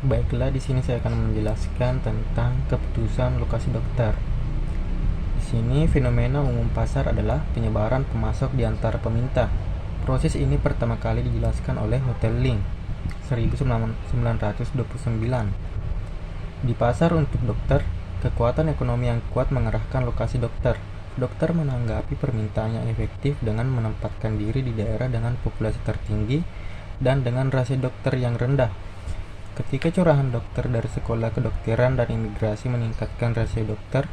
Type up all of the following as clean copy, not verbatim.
Baiklah, di sini saya akan menjelaskan tentang keputusan lokasi dokter. Di sini fenomena umum pasar adalah penyebaran pemasok di antara peminta. Proses ini pertama kali dijelaskan oleh Hotel Link 1929. Di pasar untuk dokter, kekuatan ekonomi yang kuat mengarahkan lokasi dokter. Dokter menanggapi permintaan yang efektif dengan menempatkan diri di daerah dengan populasi tertinggi dan dengan rasio dokter yang rendah. Ketika curahan dokter dari sekolah kedokteran dan imigrasi meningkatkan rasio dokter,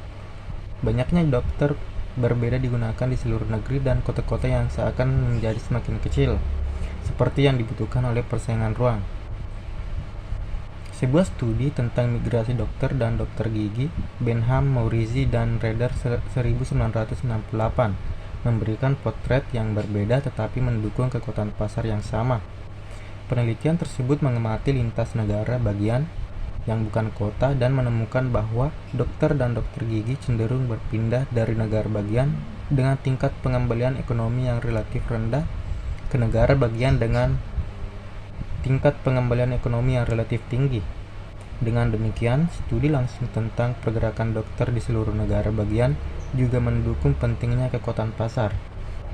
banyaknya dokter berbeda digunakan di seluruh negeri dan kota-kota yang seakan menjadi semakin kecil, seperti yang dibutuhkan oleh persaingan ruang. Sebuah studi tentang migrasi dokter dan dokter gigi, Benham, Maurizi, dan Rader 1968, memberikan potret yang berbeda tetapi mendukung kekuatan pasar yang sama. Penelitian tersebut mengamati lintas negara bagian yang bukan kota dan menemukan bahwa dokter dan dokter gigi cenderung berpindah dari negara bagian dengan tingkat pengembalian ekonomi yang relatif rendah ke negara bagian dengan tingkat pengembalian ekonomi yang relatif tinggi. Dengan demikian, studi langsung tentang pergerakan dokter di seluruh negara bagian juga mendukung pentingnya kekuatan pasar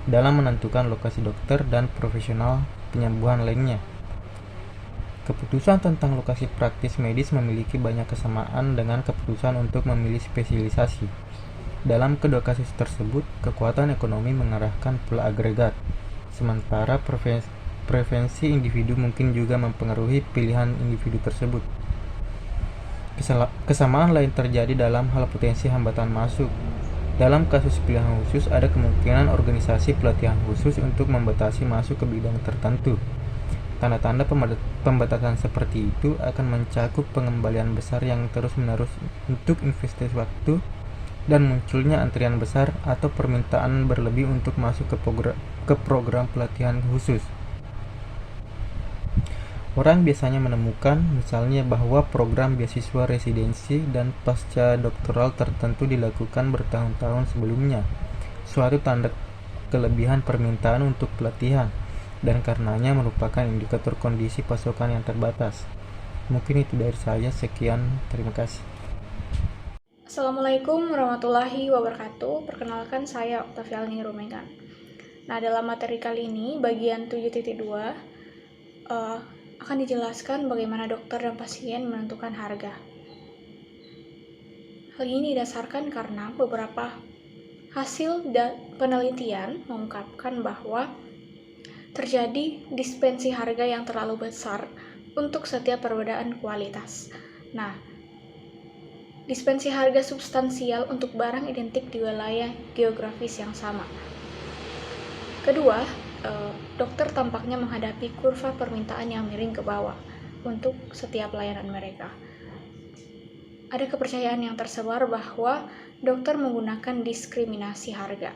dalam menentukan lokasi dokter dan profesional penyembuhan lainnya. Keputusan tentang lokasi praktis medis memiliki banyak kesamaan dengan keputusan untuk memilih spesialisasi. Dalam kedua kasus tersebut, kekuatan ekonomi mengarahkan pola agregat, sementara preferensi individu mungkin juga mempengaruhi pilihan individu tersebut. Kesamaan lain terjadi dalam hal potensi hambatan masuk. Dalam kasus pilihan khusus, ada kemungkinan organisasi pelatihan khusus untuk membatasi masuk ke bidang tertentu. Tanda-tanda pembatasan seperti itu akan mencakup pengembalian besar yang terus-menerus untuk investasi waktu dan munculnya antrian besar atau permintaan berlebih untuk masuk ke program pelatihan khusus. Orang biasanya menemukan misalnya bahwa program beasiswa residensi dan pasca doktoral tertentu dilakukan bertahun-tahun sebelumnya, suatu tanda kelebihan permintaan untuk pelatihan, dan karenanya merupakan indikator kondisi pasokan yang terbatas. Mungkin itu dari saya, sekian, terima kasih. Assalamualaikum warahmatullahi wabarakatuh. Perkenalkan, saya Oktavialni Rumengan. Nah, dalam materi kali ini, bagian 7.2 akan dijelaskan bagaimana dokter dan pasien menentukan harga. Hal ini didasarkan karena beberapa hasil penelitian mengungkapkan bahwa terjadi dispensi harga yang terlalu besar untuk setiap perbedaan kualitas. Nah, dispensi harga substansial untuk barang identik di wilayah geografis yang sama. Kedua, dokter tampaknya menghadapi kurva permintaan yang miring ke bawah untuk setiap layanan mereka. Ada kepercayaan yang tersebar bahwa dokter menggunakan diskriminasi harga.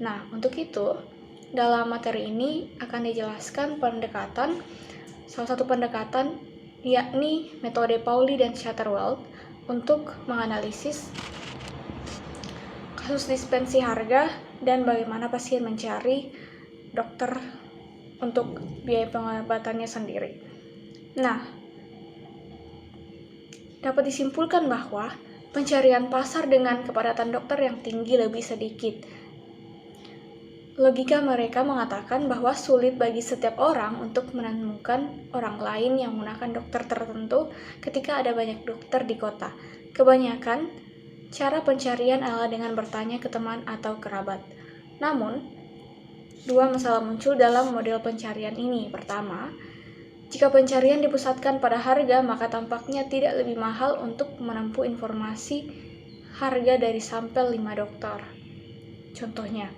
Nah, untuk itu, dalam materi ini akan dijelaskan salah satu pendekatan yakni metode Pauli dan Shatterwald untuk menganalisis kasus dispensi harga dan bagaimana pasien mencari dokter untuk biaya pengobatannya sendiri. Nah, dapat disimpulkan bahwa pencarian pasar dengan kepadatan dokter yang tinggi lebih sedikit. Logika mereka mengatakan bahwa sulit bagi setiap orang untuk menemukan orang lain yang menggunakan dokter tertentu ketika ada banyak dokter di kota. Kebanyakan, cara pencarian adalah dengan bertanya ke teman atau kerabat. Namun, dua masalah muncul dalam model pencarian ini. Pertama, jika pencarian dipusatkan pada harga, maka tampaknya tidak lebih mahal untuk menempuh informasi harga dari sampel 5 dokter. Contohnya,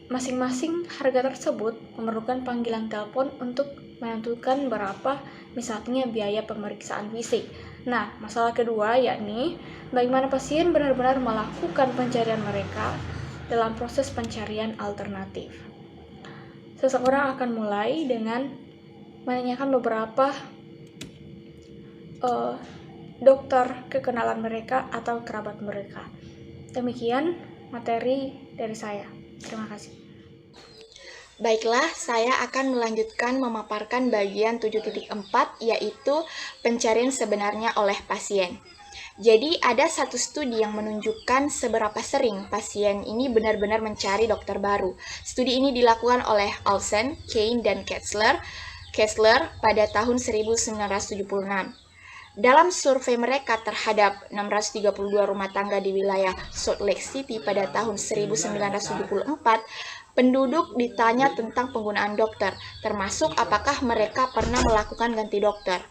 masing-masing harga tersebut memerlukan panggilan telepon untuk menentukan berapa misalnya biaya pemeriksaan fisik. Nah, masalah kedua yakni bagaimana pasien benar-benar melakukan pencarian mereka dalam proses pencarian alternatif. Seseorang akan mulai dengan menanyakan beberapa dokter kekenalan mereka atau kerabat mereka. Demikian materi dari saya. Terima kasih. Baiklah, saya akan melanjutkan memaparkan bagian 7.4, yaitu pencarian sebenarnya oleh pasien. Jadi, ada satu studi yang menunjukkan seberapa sering pasien ini benar-benar mencari dokter baru. Studi ini dilakukan oleh Olsen, Kane, dan Kessler pada tahun 1976. Dalam survei mereka terhadap 632 rumah tangga di wilayah Salt Lake City pada tahun 1974, penduduk ditanya tentang penggunaan dokter, termasuk apakah mereka pernah melakukan ganti dokter.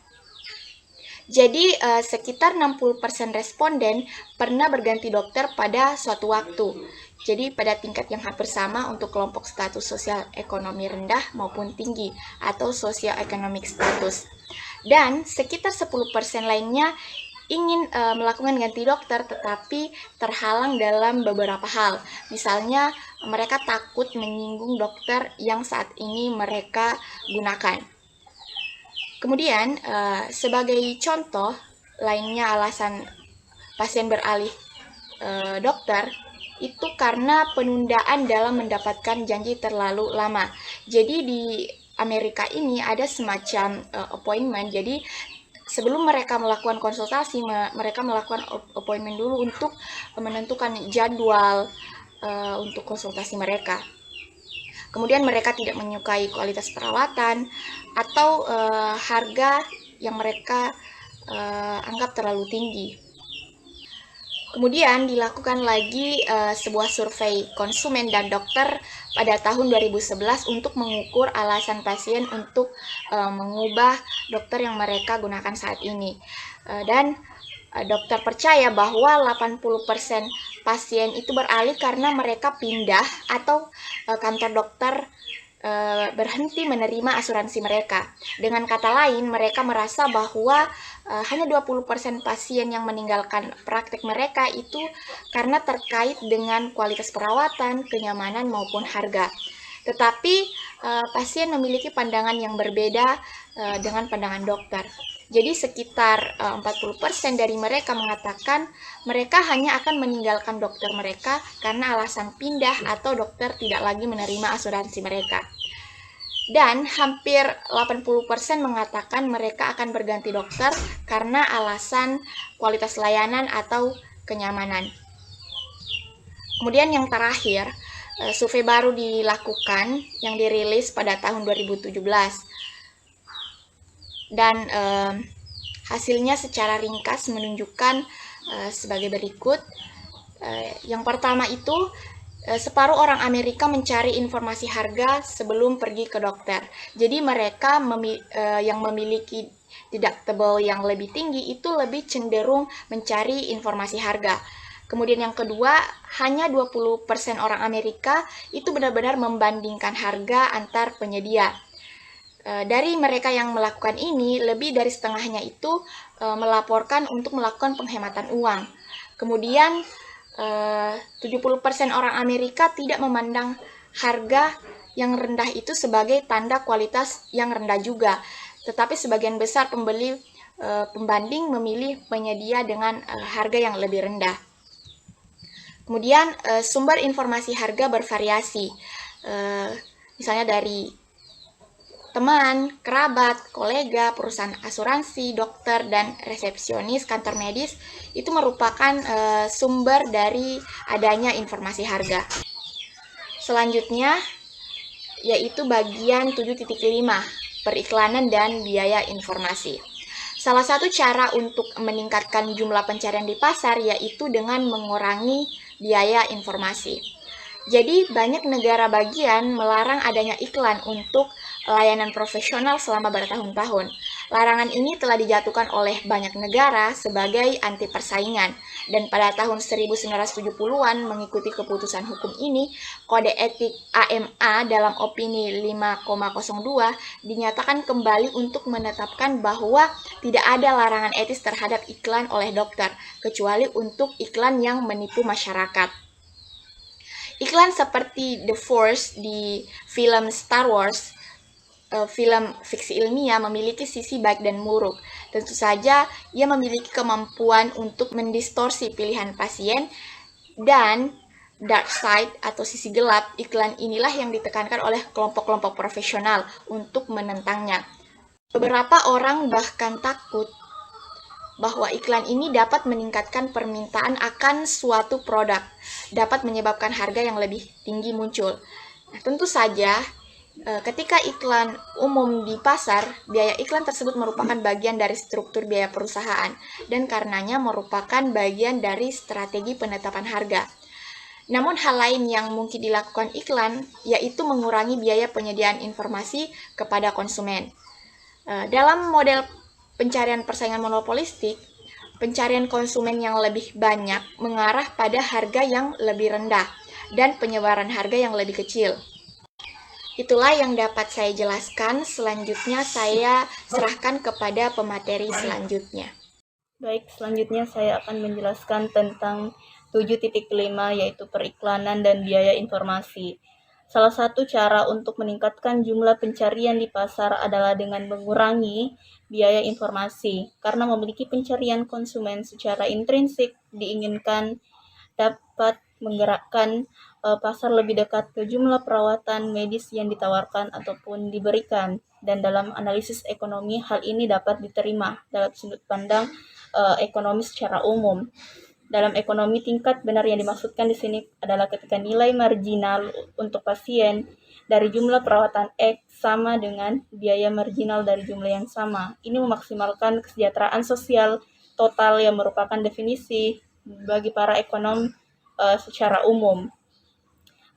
Jadi, sekitar 60% responden pernah berganti dokter pada suatu waktu. Jadi, pada tingkat yang hampir sama untuk kelompok status sosial ekonomi rendah maupun tinggi atau socio-economic status. Dan sekitar 10% lainnya ingin melakukan ganti dokter tetapi terhalang dalam beberapa hal. Misalnya, mereka takut menyinggung dokter yang saat ini mereka gunakan. Kemudian, sebagai contoh lainnya alasan pasien beralih dokter itu karena penundaan dalam mendapatkan janji terlalu lama. Jadi di Amerika ini ada semacam appointment. Jadi sebelum mereka melakukan konsultasi, mereka melakukan appointment dulu untuk menentukan jadwal untuk konsultasi mereka. Kemudian mereka tidak menyukai kualitas perawatan atau harga yang mereka anggap terlalu tinggi. Kemudian dilakukan lagi sebuah survei konsumen dan dokter pada tahun 2011 untuk mengukur alasan pasien untuk mengubah dokter yang mereka gunakan saat ini. Dan dokter percaya bahwa 80% pasien itu beralih karena mereka pindah atau kantor dokter berhenti menerima asuransi mereka. Dengan kata lain, mereka merasa bahwa hanya 20% pasien yang meninggalkan praktek mereka itu karena terkait dengan kualitas perawatan, kenyamanan maupun harga. Tetapi pasien memiliki pandangan yang berbeda dengan pandangan dokter. Jadi sekitar 40% dari mereka mengatakan mereka hanya akan meninggalkan dokter mereka karena alasan pindah atau dokter tidak lagi menerima asuransi mereka. Dan hampir 80% mengatakan mereka akan berganti dokter karena alasan kualitas layanan atau kenyamanan. Kemudian yang terakhir, survei baru dilakukan yang dirilis pada tahun 2017. Dan hasilnya secara ringkas menunjukkan sebagai berikut. Yang pertama itu, separuh orang Amerika mencari informasi harga sebelum pergi ke dokter. Jadi mereka yang memiliki deductible yang lebih tinggi itu lebih cenderung mencari informasi harga. Kemudian yang kedua, hanya 20% orang Amerika itu benar-benar membandingkan harga antar penyedia. Dari mereka yang melakukan ini, lebih dari setengahnya itu melaporkan untuk melakukan penghematan uang. Kemudian 70% orang Amerika tidak memandang harga yang rendah itu sebagai tanda kualitas yang rendah juga. Tetapi sebagian besar pembanding memilih penyedia dengan harga yang lebih rendah. Kemudian sumber informasi harga bervariasi. Misalnya dari teman, kerabat, kolega, perusahaan asuransi, dokter, dan resepsionis kantor medis itu merupakan sumber dari adanya informasi harga. Selanjutnya, yaitu bagian 7.5, periklanan dan biaya informasi. Salah satu cara untuk meningkatkan jumlah pencarian di pasar yaitu dengan mengurangi biaya informasi. Jadi, banyak negara bagian melarang adanya iklan untuk layanan profesional selama bertahun-tahun. Larangan ini telah dijatuhkan oleh banyak negara sebagai anti persaingan. Dan pada tahun 1970-an, mengikuti keputusan hukum ini, Kode Etik AMA dalam opini 5,02 dinyatakan kembali untuk menetapkan bahwa tidak ada larangan etis terhadap iklan oleh dokter, kecuali untuk iklan yang menipu masyarakat. Iklan seperti The Force di film Star Wars, film fiksi ilmiah, memiliki sisi baik dan buruk. Tentu saja, ia memiliki kemampuan untuk mendistorsi pilihan pasien dan dark side atau sisi gelap iklan inilah yang ditekankan oleh kelompok-kelompok profesional untuk menentangnya. Beberapa orang bahkan takut bahwa iklan ini dapat meningkatkan permintaan akan suatu produk, dapat menyebabkan harga yang lebih tinggi muncul. Nah, tentu saja, ketika iklan umum di pasar, biaya iklan tersebut merupakan bagian dari struktur biaya perusahaan dan karenanya merupakan bagian dari strategi penetapan harga. Namun hal lain yang mungkin dilakukan iklan yaitu mengurangi biaya penyediaan informasi kepada konsumen. Dalam model pencarian persaingan monopolistik, pencarian konsumen yang lebih banyak mengarah pada harga yang lebih rendah dan penyebaran harga yang lebih kecil. Itulah yang dapat saya jelaskan. Selanjutnya saya serahkan kepada pemateri selanjutnya. Baik, selanjutnya saya akan menjelaskan tentang 7.5 yaitu periklanan dan biaya informasi. Salah satu cara untuk meningkatkan jumlah pencarian di pasar adalah dengan mengurangi biaya informasi. Karena memiliki pencarian konsumen secara intrinsik diinginkan dapat menggerakkan pasar lebih dekat ke jumlah perawatan medis yang ditawarkan ataupun diberikan. Dan dalam analisis ekonomi, hal ini dapat diterima dalam sudut pandang ekonomi secara umum. Dalam ekonomi, tingkat benar yang dimaksudkan di sini adalah ketika nilai marginal untuk pasien dari jumlah perawatan X sama dengan biaya marginal dari jumlah yang sama. Ini memaksimalkan kesejahteraan sosial total yang merupakan definisi bagi para ekonom secara umum.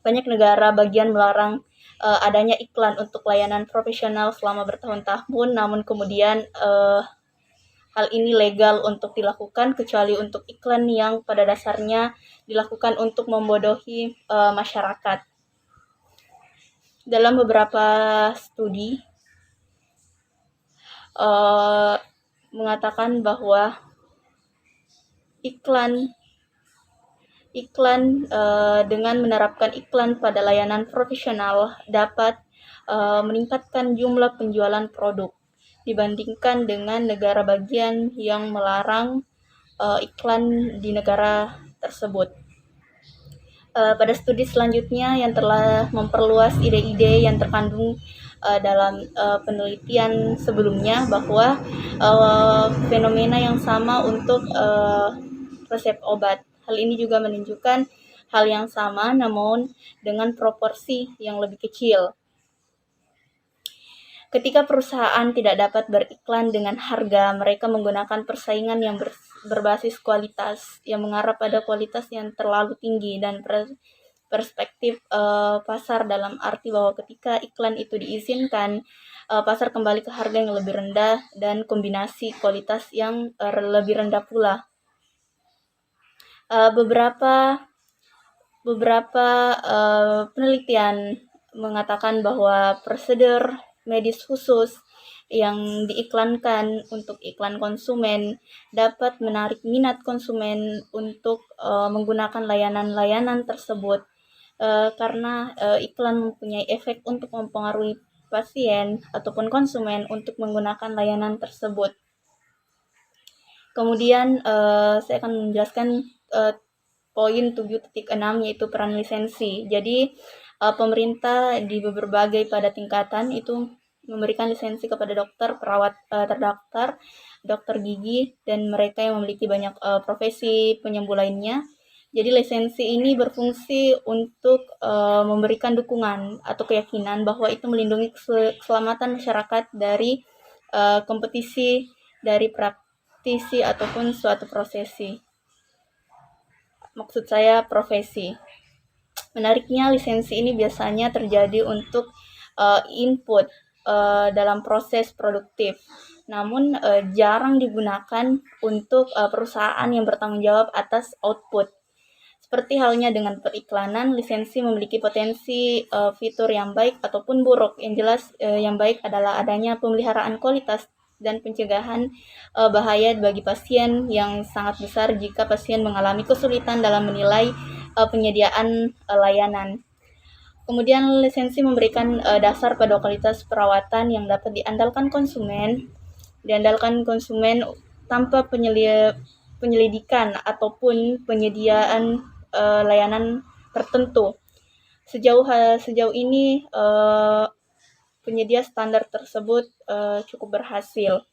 Banyak negara bagian melarang adanya iklan untuk layanan profesional selama bertahun-tahun, namun kemudian hal ini legal untuk dilakukan kecuali untuk iklan yang pada dasarnya dilakukan untuk membodohi masyarakat. Dalam beberapa studi mengatakan bahwa iklan dengan menerapkan iklan pada layanan profesional dapat meningkatkan jumlah penjualan produk dibandingkan dengan negara bagian yang melarang iklan di negara tersebut. Pada studi selanjutnya yang telah memperluas ide-ide yang terkandung dalam penelitian sebelumnya bahwa fenomena yang sama untuk resep obat. Hal ini juga menunjukkan hal yang sama namun dengan proporsi yang lebih kecil. Ketika perusahaan tidak dapat beriklan dengan harga, mereka menggunakan persaingan yang berbasis kualitas, yang mengarah pada kualitas yang terlalu tinggi dan perspektif pasar dalam arti bahwa ketika iklan itu diizinkan, pasar kembali ke harga yang lebih rendah dan kombinasi kualitas yang lebih rendah pula. Beberapa penelitian mengatakan bahwa prosedur medis khusus yang diiklankan untuk iklan konsumen dapat menarik minat konsumen untuk menggunakan layanan-layanan tersebut karena iklan mempunyai efek untuk mempengaruhi pasien ataupun konsumen untuk menggunakan layanan tersebut. Kemudian saya akan menjelaskan poin 7.6 yaitu peran lisensi. Jadi pemerintah di berbagai pada tingkatan itu memberikan lisensi kepada dokter, perawat terdaftar, dokter gigi, dan mereka yang memiliki banyak profesi penyembuh lainnya. Jadi lisensi ini berfungsi untuk memberikan dukungan atau keyakinan bahwa itu melindungi keselamatan masyarakat dari kompetisi dari praktisi ataupun suatu profesi. Menariknya, lisensi ini biasanya terjadi untuk input dalam proses produktif, namun jarang digunakan untuk perusahaan yang bertanggung jawab atas output. Seperti halnya dengan periklanan, lisensi memiliki potensi fitur yang baik ataupun buruk. Yang jelas yang baik adalah adanya pemeliharaan kualitas dan pencegahan bahaya bagi pasien yang sangat besar jika pasien mengalami kesulitan dalam menilai penyediaan layanan. Kemudian lisensi memberikan dasar pada kualitas perawatan yang dapat diandalkan konsumen tanpa penyelidikan ataupun penyediaan layanan tertentu. Sejauh ini penyedia standar tersebut cukup berhasil.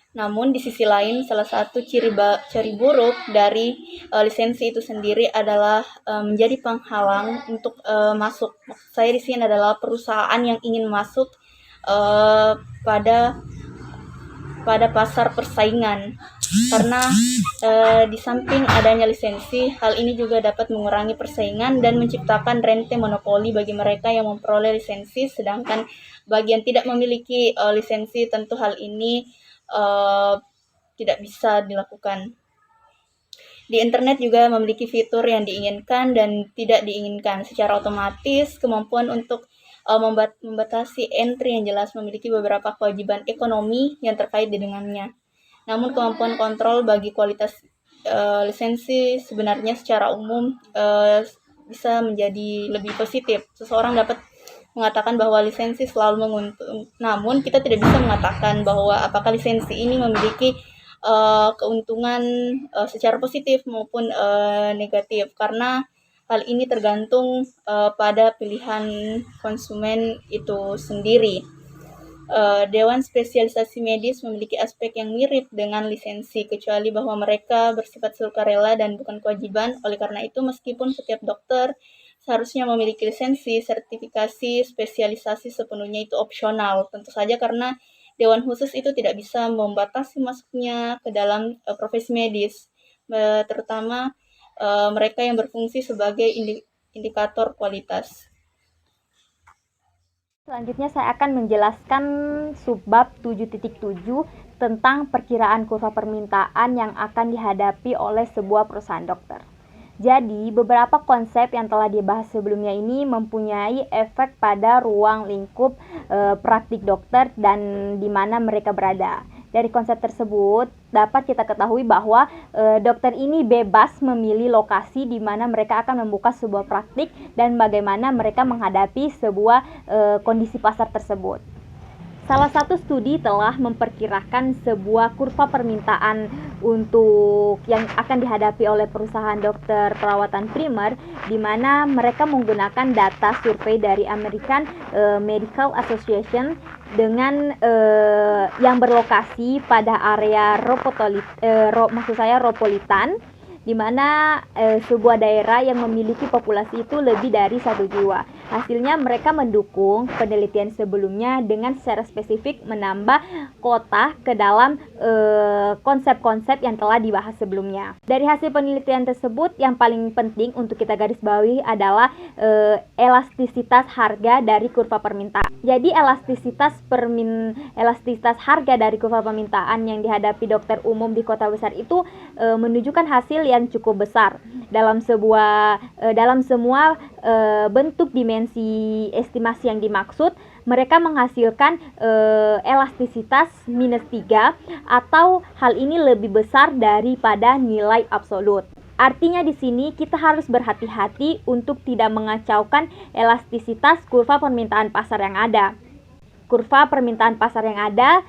Namun di sisi lain, salah satu ciri buruk dari lisensi itu sendiri adalah menjadi penghalang untuk masuk. Maksud saya di sini adalah perusahaan yang ingin masuk pada pasar persaingan. Karena di samping adanya lisensi, hal ini juga dapat mengurangi persaingan dan menciptakan rantai monopoli bagi mereka yang memperoleh lisensi, sedangkan bagi yang tidak memiliki lisensi tentu hal ini tidak bisa dilakukan. Di internet juga memiliki fitur yang diinginkan dan tidak diinginkan. Secara otomatis, kemampuan untuk membatasi entry yang jelas memiliki beberapa kewajiban ekonomi yang terkait dengannya. Namun kemampuan kontrol bagi kualitas lisensi sebenarnya secara umum bisa menjadi lebih positif. Seseorang dapat mengatakan bahwa lisensi selalu menguntungkan, namun kita tidak bisa mengatakan bahwa apakah lisensi ini memiliki keuntungan secara positif maupun negatif, karena hal ini tergantung pada pilihan konsumen itu sendiri. Dewan Spesialisasi Medis memiliki aspek yang mirip dengan lisensi, kecuali bahwa mereka bersifat sukarela dan bukan kewajiban. Oleh karena itu, meskipun setiap dokter seharusnya memiliki lisensi, sertifikasi, spesialisasi sepenuhnya itu opsional. Tentu saja karena Dewan Khusus itu tidak bisa membatasi masuknya ke dalam profesi medis, terutama mereka yang berfungsi sebagai indikator kualitas. Selanjutnya saya akan menjelaskan subbab 7.7 tentang perkiraan kurva permintaan yang akan dihadapi oleh sebuah perusahaan dokter. Jadi, beberapa konsep yang telah dibahas sebelumnya ini mempunyai efek pada ruang lingkup praktik dokter dan di mana mereka berada. Dari konsep tersebut dapat kita ketahui bahwa dokter ini bebas memilih lokasi di mana mereka akan membuka sebuah praktik dan bagaimana mereka menghadapi sebuah kondisi pasar tersebut. Salah satu studi telah memperkirakan sebuah kurva permintaan untuk yang akan dihadapi oleh perusahaan dokter perawatan primer, di mana mereka menggunakan data survei dari American Medical Association dengan yang berlokasi pada area Ropolitan, di mana sebuah daerah yang memiliki populasi itu lebih dari 1 jiwa. Hasilnya mereka mendukung penelitian sebelumnya dengan secara spesifik menambah kota ke dalam konsep-konsep yang telah dibahas sebelumnya. Dari hasil penelitian tersebut, yang paling penting untuk kita garis bawahi adalah elastisitas harga dari kurva permintaan. Jadi elastisitas harga dari kurva permintaan yang dihadapi dokter umum di kota besar itu menunjukkan hasil yang cukup besar dalam semua bentuk dimensi estimasi yang dimaksud. Mereka menghasilkan elastisitas -3 atau hal ini lebih besar daripada nilai absolut. Artinya di sini kita harus berhati-hati untuk tidak mengacaukan elastisitas kurva permintaan pasar yang ada. Kurva permintaan pasar yang ada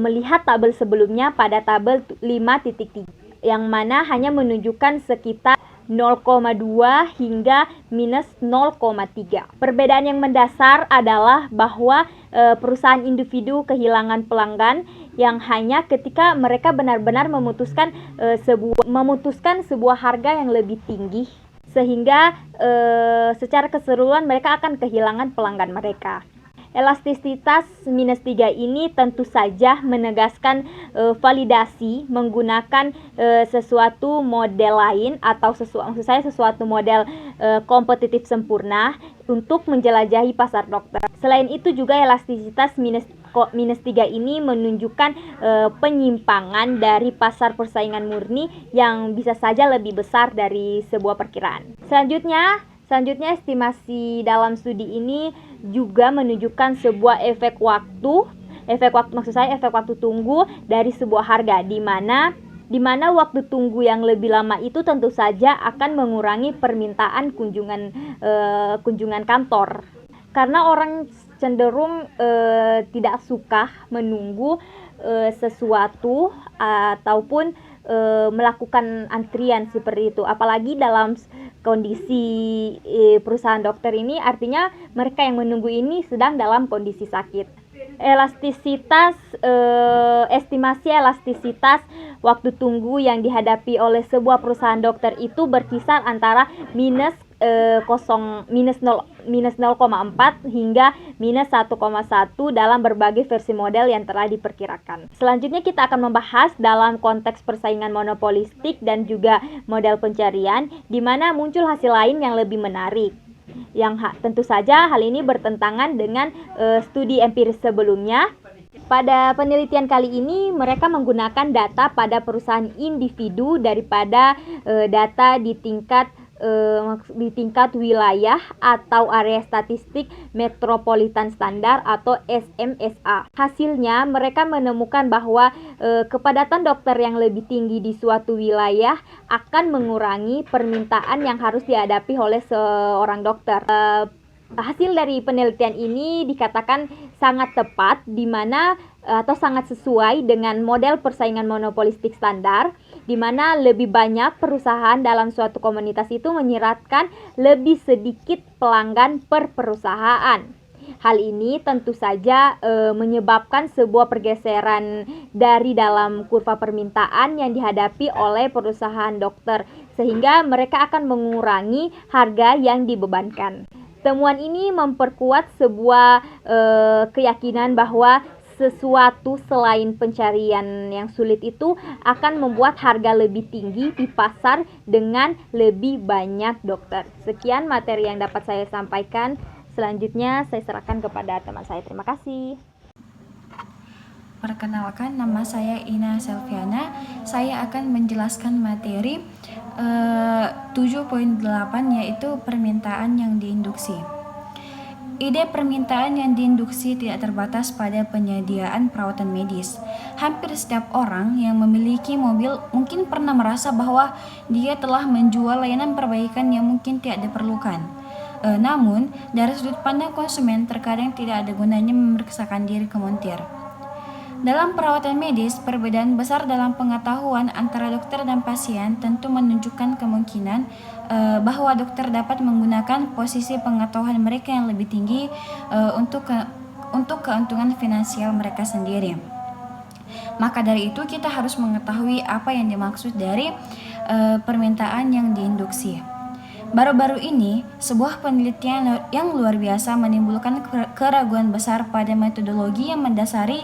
melihat tabel sebelumnya pada tabel 5.3, yang mana hanya menunjukkan sekitar 0,2 hingga -0,3. Perbedaan yang mendasar adalah bahwa perusahaan individu kehilangan pelanggan yang hanya ketika mereka benar-benar memutuskan sebuah harga yang lebih tinggi, sehingga secara keseluruhan mereka akan kehilangan pelanggan mereka. Elastisitas -3 ini tentu saja menegaskan validasi menggunakan sesuatu model lain atau sesuatu model kompetitif sempurna untuk menjelajahi pasar dokter. Selain itu juga elastisitas -3 ini menunjukkan penyimpangan dari pasar persaingan murni yang bisa saja lebih besar dari sebuah perkiraan. Selanjutnya estimasi dalam studi ini juga menunjukkan sebuah efek waktu tunggu dari sebuah harga, di mana waktu tunggu yang lebih lama itu tentu saja akan mengurangi permintaan kunjungan kantor, karena orang cenderung tidak suka menunggu sesuatu ataupun melakukan antrian seperti itu. Apalagi dalam kondisi perusahaan dokter ini, artinya mereka yang menunggu ini sedang dalam kondisi sakit. Estimasi elastisitas waktu tunggu yang dihadapi oleh sebuah perusahaan dokter itu berkisar antara minus 0,4 hingga minus 1,1 dalam berbagai versi model yang telah diperkirakan. Selanjutnya kita akan membahas dalam konteks persaingan monopolistik dan juga model pencarian, di mana muncul hasil lain yang lebih menarik. Tentu saja hal ini bertentangan dengan studi empiris sebelumnya. Pada penelitian kali ini mereka menggunakan data pada perusahaan individu daripada data di tingkat wilayah atau area statistik metropolitan standar atau SMSA. Hasilnya mereka menemukan bahwa kepadatan dokter yang lebih tinggi di suatu wilayah akan mengurangi permintaan yang harus dihadapi oleh seorang dokter. Hasil dari penelitian ini dikatakan sangat tepat, di mana atau sangat sesuai dengan model persaingan monopolistik standar, di mana lebih banyak perusahaan dalam suatu komunitas itu menyiratkan lebih sedikit pelanggan per perusahaan. Hal ini tentu saja menyebabkan sebuah pergeseran dari dalam kurva permintaan yang dihadapi oleh perusahaan dokter, sehingga mereka akan mengurangi harga yang dibebankan. Temuan ini memperkuat sebuah keyakinan bahwa sesuatu selain pencarian yang sulit itu akan membuat harga lebih tinggi di pasar dengan lebih banyak dokter. Sekian materi yang dapat saya sampaikan. Selanjutnya saya serahkan kepada teman saya. Terima kasih. Perkenalkan, nama saya Ina Selviana. Saya akan menjelaskan materi 7.8, yaitu permintaan yang diinduksi. Ide permintaan yang diinduksi tidak terbatas pada penyediaan perawatan medis. Hampir setiap orang yang memiliki mobil mungkin pernah merasa bahwa dia telah menjual layanan perbaikan yang mungkin tidak diperlukan. Namun, dari sudut pandang konsumen, terkadang tidak ada gunanya memeriksakan diri ke montir. Dalam perawatan medis, perbedaan besar dalam pengetahuan antara dokter dan pasien tentu menunjukkan kemungkinan bahwa dokter dapat menggunakan posisi pengetahuan mereka yang lebih tinggi untuk keuntungan finansial mereka sendiri. Maka dari itu kita harus mengetahui apa yang dimaksud dari permintaan yang diinduksi. Baru-baru ini, sebuah penelitian yang luar biasa menimbulkan keraguan besar pada metodologi yang mendasari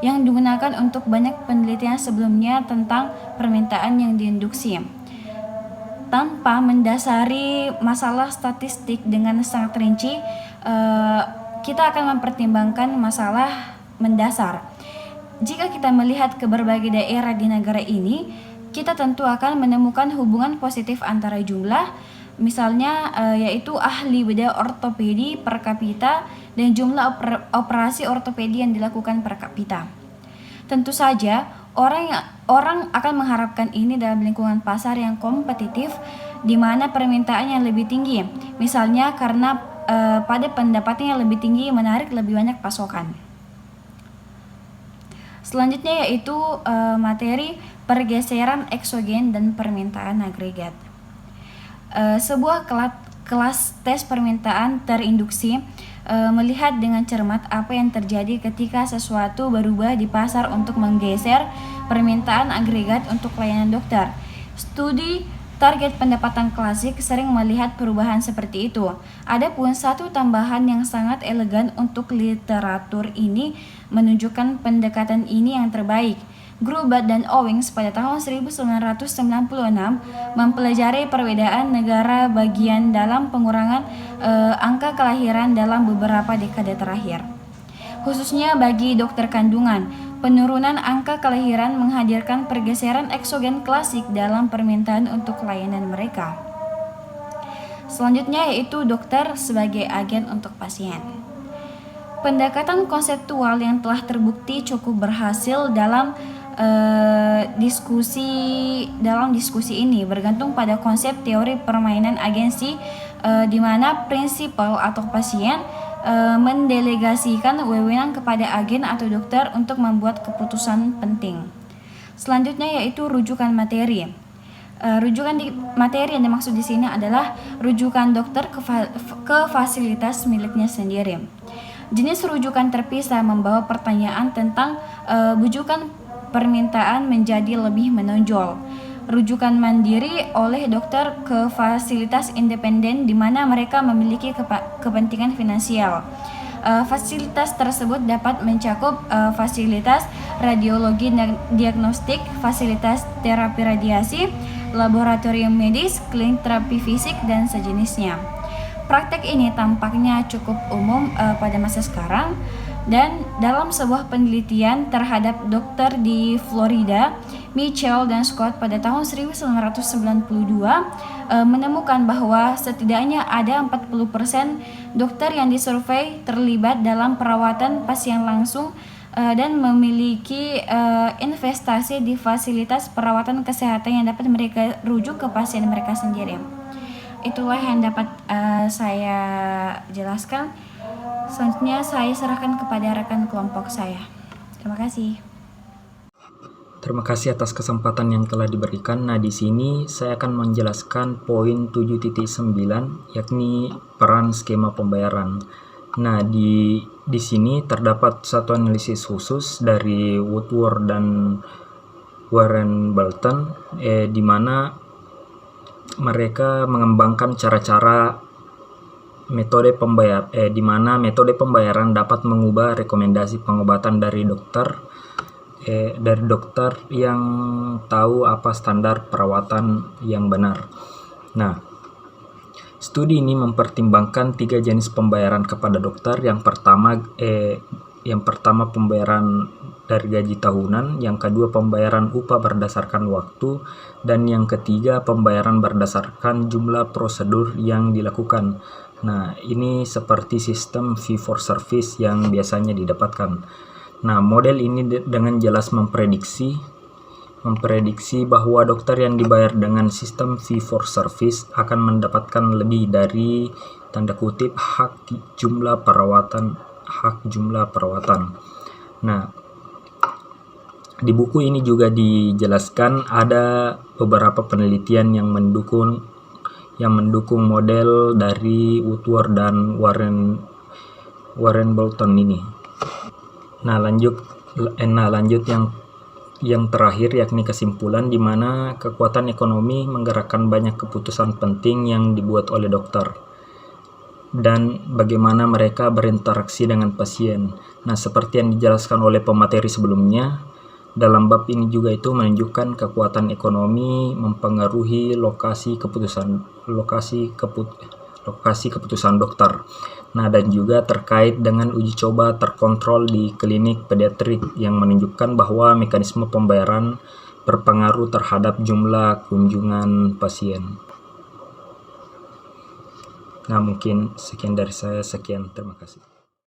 yang digunakan untuk banyak penelitian sebelumnya tentang permintaan yang diinduksi. Tanpa mendasari masalah statistik dengan sangat rinci, kita akan mempertimbangkan masalah mendasar. Jika kita melihat ke berbagai daerah di negara ini, kita tentu akan menemukan hubungan positif antara jumlah, misalnya yaitu ahli bedah ortopedi per kapita dan jumlah operasi ortopedi yang dilakukan per kapita. Tentu saja orang akan mengharapkan ini dalam lingkungan pasar yang kompetitif, di mana permintaan yang lebih tinggi, misalnya karena pada pendapatan yang lebih tinggi menarik lebih banyak pasokan. Selanjutnya yaitu materi pergeseran eksogen dan permintaan agregat. Sebuah kelas tes permintaan terinduksi melihat dengan cermat apa yang terjadi ketika sesuatu berubah di pasar untuk menggeser permintaan agregat untuk layanan dokter. Studi target pendapatan klasik sering melihat perubahan seperti itu. Adapun satu tambahan yang sangat elegan untuk literatur ini menunjukkan pendekatan ini yang terbaik. Grubat dan Owings pada tahun 1996 mempelajari perbedaan negara bagian dalam pengurangan angka kelahiran dalam beberapa dekade terakhir. Khususnya bagi dokter kandungan, penurunan angka kelahiran menghadirkan pergeseran eksogen klasik dalam permintaan untuk layanan mereka. Selanjutnya yaitu dokter sebagai agen untuk pasien. Pendekatan konseptual yang telah terbukti cukup berhasil dalam diskusi ini bergantung pada konsep teori permainan agensi, di mana prinsipal atau pasien mendelegasikan wewenang kepada agen atau dokter untuk membuat keputusan penting. Selanjutnya yaitu rujukan materi. Rujukan materi yang dimaksud di sini adalah rujukan dokter ke fasilitas miliknya sendiri. Jenis rujukan terpisah membawa pertanyaan tentang bujukan permintaan menjadi lebih menonjol. Rujukan mandiri oleh dokter ke fasilitas independen di mana mereka memiliki kepentingan finansial. Fasilitas tersebut dapat mencakup fasilitas radiologi diagnostik, fasilitas terapi radiasi, laboratorium medis, klinik terapi fisik, dan sejenisnya. Praktek ini tampaknya cukup umum pada masa sekarang, dan dalam sebuah penelitian terhadap dokter di Florida, Mitchell dan Scott pada tahun 1992 menemukan bahwa setidaknya ada 40% dokter yang disurvei terlibat dalam perawatan pasien langsung dan memiliki investasi di fasilitas perawatan kesehatan yang dapat mereka rujuk ke pasien mereka sendiri. Itulah yang dapat saya jelaskan. Selanjutnya saya serahkan kepada rekan kelompok saya. Terima kasih. Terima kasih atas kesempatan yang telah diberikan. Nah, di sini saya akan menjelaskan poin 7.9, yakni peran skema pembayaran. Nah, di sini terdapat satu analisis khusus dari Woodward dan Warren Bolton, di mana mereka mengembangkan cara-cara metode pembayaran dapat mengubah rekomendasi pengobatan dari dokter yang tahu apa standar perawatan yang benar. Nah, studi ini mempertimbangkan 3 jenis pembayaran kepada dokter. Yang pertama pembayaran dari gaji tahunan, yang kedua pembayaran upah berdasarkan waktu, dan yang ketiga pembayaran berdasarkan jumlah prosedur yang dilakukan. Nah, ini seperti sistem fee for service yang biasanya didapatkan. Nah, model ini dengan jelas memprediksi bahwa dokter yang dibayar dengan sistem fee for service akan mendapatkan lebih dari tanda kutip hak jumlah perawatan. Nah, di buku ini juga dijelaskan ada beberapa penelitian yang mendukung model dari Woodward dan Warren Bolton ini. Nah, lanjut yang terakhir, yakni kesimpulan, di mana kekuatan ekonomi menggerakkan banyak keputusan penting yang dibuat oleh dokter dan bagaimana mereka berinteraksi dengan pasien. Nah, seperti yang dijelaskan oleh pemateri sebelumnya, dalam bab ini juga itu menunjukkan kekuatan ekonomi mempengaruhi lokasi keputusan dokter. Nah, dan juga terkait dengan uji coba terkontrol di klinik pediatrik yang menunjukkan bahwa mekanisme pembayaran berpengaruh terhadap jumlah kunjungan pasien. Nah, mungkin sekian dari saya. Terima kasih.